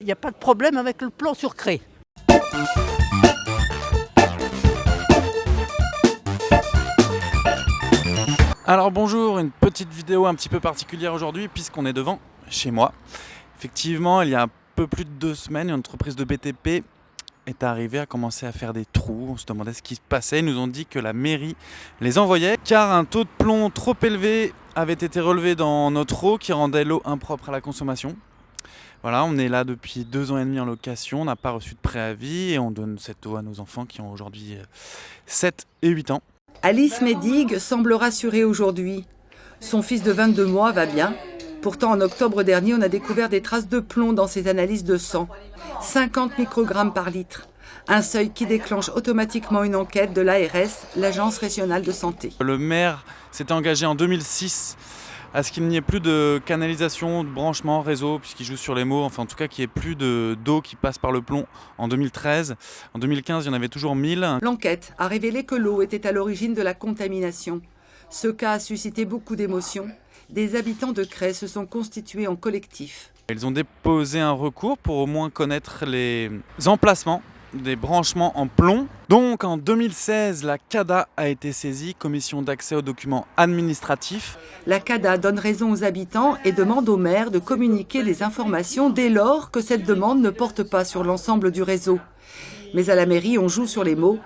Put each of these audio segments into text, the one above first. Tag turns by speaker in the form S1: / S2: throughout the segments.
S1: Il n'y a pas de problème avec le plan sur Cré.
S2: Alors bonjour, une petite vidéo un petit peu particulière aujourd'hui puisqu'on est devant chez moi. Effectivement, il y a un peu plus de 2 semaines, une entreprise de BTP est arrivée à commencer à faire des trous. On se demandait ce qui se passait. Ils nous ont dit que la mairie les envoyait car un taux de plomb trop élevé avait été relevé dans notre eau qui rendait l'eau impropre à la consommation. Voilà, on est là depuis 2 ans et demi en location, on n'a pas reçu de préavis et on donne cette eau à nos enfants qui ont aujourd'hui 7 et 8 ans.
S3: Alice Médigue semble rassurée aujourd'hui. Son fils de 22 mois va bien. Pourtant, en octobre dernier, on a découvert des traces de plomb dans ses analyses de sang. 50 microgrammes par litre. Un seuil qui déclenche automatiquement une enquête de l'ARS, l'Agence régionale de santé.
S2: Le maire s'était engagé en 2006 à ce qu'il n'y ait plus de canalisation, de branchement, réseau, puisqu'il joue sur les mots, enfin en tout cas qu'il n'y ait plus d'eau qui passe par le plomb en 2013. En 2015, il y en avait toujours 1000.
S3: L'enquête a révélé que l'eau était à l'origine de la contamination. Ce cas a suscité beaucoup d'émotions. Des habitants de Cré se sont constitués en collectif.
S2: Ils ont déposé un recours pour au moins connaître les emplacements des branchements en plomb. Donc en 2016, la CADA a été saisie, Commission d'accès aux documents administratifs.
S3: La CADA donne raison aux habitants et demande au maire de communiquer les informations dès lors que cette demande ne porte pas sur l'ensemble du réseau. Mais à la mairie, on joue sur les mots.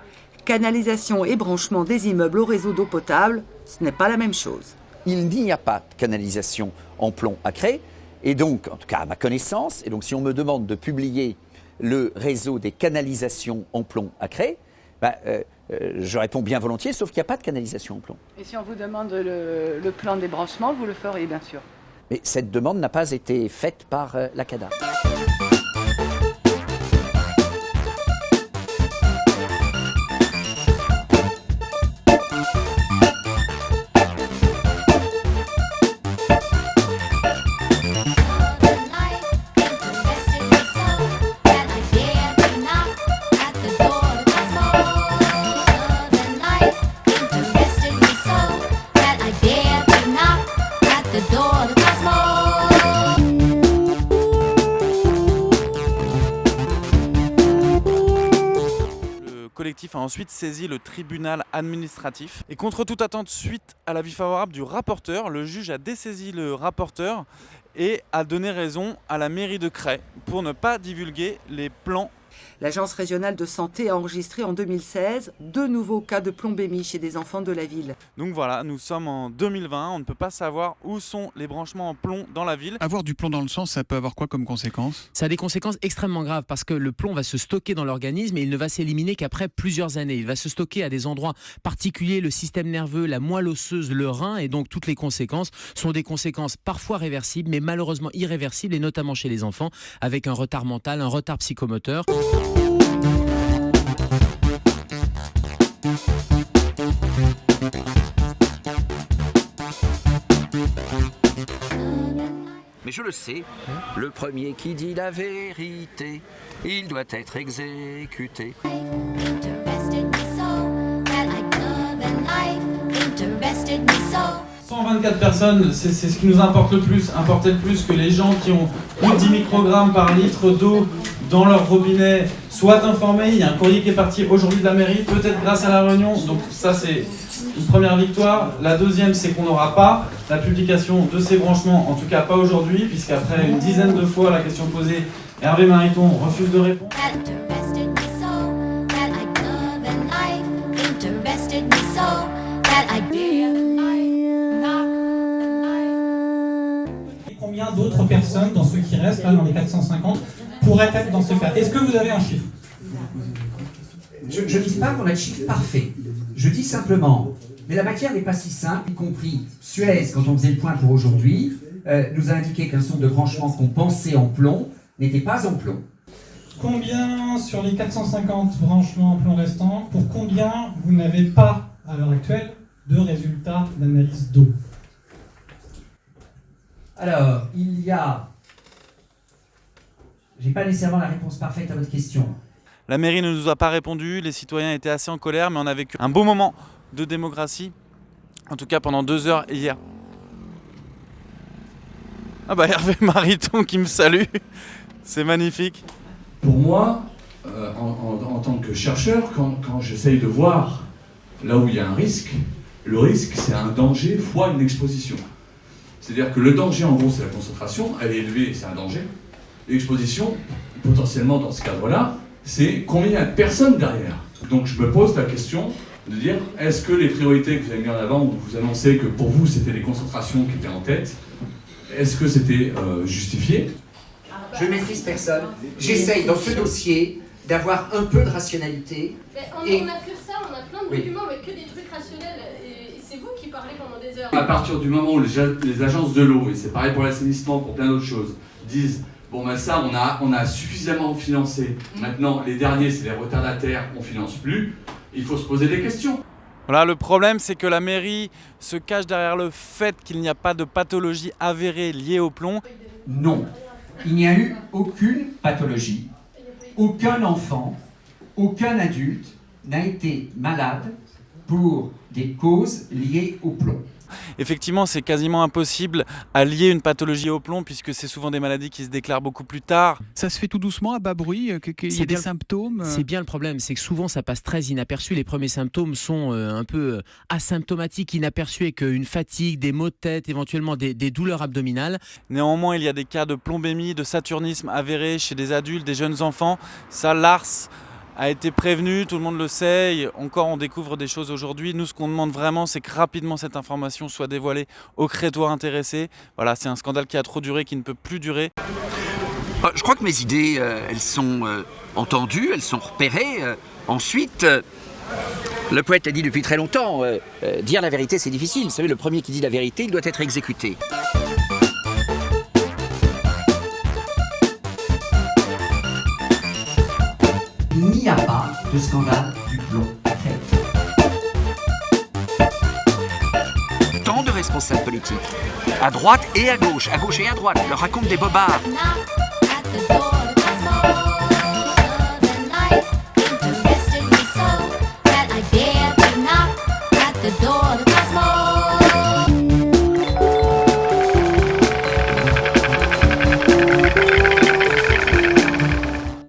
S3: Canalisation et branchement des immeubles au réseau d'eau potable, ce n'est pas la même chose.
S4: Il n'y a pas de canalisation en plomb à Cré, et donc, en tout cas à ma connaissance, et donc si on me demande de publier le réseau des canalisations en plomb à Cré, je réponds bien volontiers, sauf qu'il n'y a pas de canalisation en plomb.
S5: Et si on vous demande le plan des branchements, vous le feriez bien sûr.
S4: Mais cette demande n'a pas été faite par la CADA.
S2: Le collectif a ensuite saisi le tribunal administratif. Et contre toute attente, suite à l'avis favorable du rapporteur, le juge a dessaisi le rapporteur et a donné raison à la mairie de Cré pour ne pas divulguer les plans.
S3: L'Agence régionale de santé a enregistré en 2016 2 nouveaux cas de plombémie chez des enfants de la ville.
S2: Donc voilà, nous sommes en 2020, on ne peut pas savoir où sont les branchements en plomb dans la ville.
S6: Avoir du plomb dans le sang, ça peut avoir quoi comme conséquence ?
S7: Ça a des conséquences extrêmement graves parce que le plomb va se stocker dans l'organisme et il ne va s'éliminer qu'après plusieurs années. Il va se stocker à des endroits particuliers, le système nerveux, la moelle osseuse, le rein, et donc toutes les conséquences sont des conséquences parfois réversibles mais malheureusement irréversibles, et notamment chez les enfants avec un retard mental, un retard psychomoteur.
S4: Mais je le sais, le premier qui dit la vérité, il doit être exécuté.
S2: 124 personnes, c'est ce qui nous importe le plus, importait le plus que les gens qui ont plus de 10 microgrammes par litre d'eau dans leur robinet soient informés. Il y a un courrier qui est parti aujourd'hui de la mairie, peut-être grâce à la réunion, donc ça c'est une première victoire. La deuxième, c'est qu'on n'aura pas la publication de ces branchements, en tout cas pas aujourd'hui, puisqu'après une dizaine de fois la question posée, Hervé Mariton refuse de répondre.
S8: Combien d'autres personnes dans ceux qui restent, là, dans les 450, pourraient être dans ce cas? Est-ce que vous avez un chiffre?
S9: Je ne dis pas qu'on a le chiffre parfait. Je dis simplement, mais la matière n'est pas si simple, y compris Suez, quand on faisait le point pour aujourd'hui, nous a indiqué qu'un certain nombre de branchements qu'on pensait en plomb n'étaient pas en plomb.
S8: Combien sur les 450 branchements en plomb restants, pour combien vous n'avez pas, à l'heure actuelle, de résultats d'analyse d'eau?
S9: Alors, il y a... J'ai pas nécessairement la réponse parfaite à votre question.
S2: La mairie ne nous a pas répondu, les citoyens étaient assez en colère, mais on a vécu un beau moment de démocratie, en tout cas pendant 2 heures hier. Ah bah Hervé Mariton qui me salue, C'est magnifique.
S10: Pour moi, en tant que chercheur, quand j'essaye de voir là où il y a un risque, le risque c'est un danger fois une exposition. C'est-à-dire que le danger en gros c'est la concentration, elle est élevée, c'est un danger. L'exposition, potentiellement dans ce cadre-là, c'est combien il y a de personnes derrière. Donc je me pose la question de dire, est-ce que les priorités que vous avez mis en avant, où vous annoncez que pour vous c'était les concentrations qui étaient en tête, est-ce que c'était justifié?
S9: Je ne maîtrise personne. J'essaye dans ce dossier d'avoir un peu de rationalité.
S11: On a que ça, on a plein de documents avec que des trucs rationnels. Et c'est vous qui parlez pendant des heures.
S10: À partir du moment où les agences de l'eau, et c'est pareil pour l'assainissement, pour plein d'autres choses, disent bon ben ça on a suffisamment financé, maintenant les derniers c'est les retardataires, on finance plus, il faut se poser des questions.
S2: Voilà, le problème c'est que la mairie se cache derrière le fait qu'il n'y a pas de pathologie avérée liée au plomb.
S9: Non, il n'y a eu aucune pathologie. Aucun enfant, aucun adulte n'a été malade pour des causes liées au plomb.
S2: Effectivement, c'est quasiment impossible à lier une pathologie au plomb puisque c'est souvent des maladies qui se déclarent beaucoup plus tard.
S6: Ça se fait tout doucement, à bas bruit, qu'il y a des symptômes.
S7: C'est bien le problème, c'est que souvent ça passe très inaperçu. Les premiers symptômes sont un peu asymptomatiques, inaperçus, avec une fatigue, des maux de tête, éventuellement des douleurs abdominales.
S2: Néanmoins, il y a des cas de plombémie, de saturnisme avérés chez des adultes, des jeunes enfants. Ça, l'ARS a été prévenu, tout le monde le sait, et encore on découvre des choses aujourd'hui. Nous, ce qu'on demande vraiment, c'est que rapidement cette information soit dévoilée aux crétois intéressés. Voilà, c'est un scandale qui a trop duré, qui ne peut plus durer.
S4: Je crois que mes idées, elles sont entendues, elles sont repérées. Ensuite, le poète a dit depuis très longtemps, dire la vérité c'est difficile. Vous savez, le premier qui dit la vérité, il doit être exécuté.
S9: Il n'y a pas de scandale du plomb à Crète.
S4: Tant de responsables politiques, à droite et à gauche et à droite, leur racontent des bobards.
S11: Interested me so that I dare to knock at the door of the cosmos.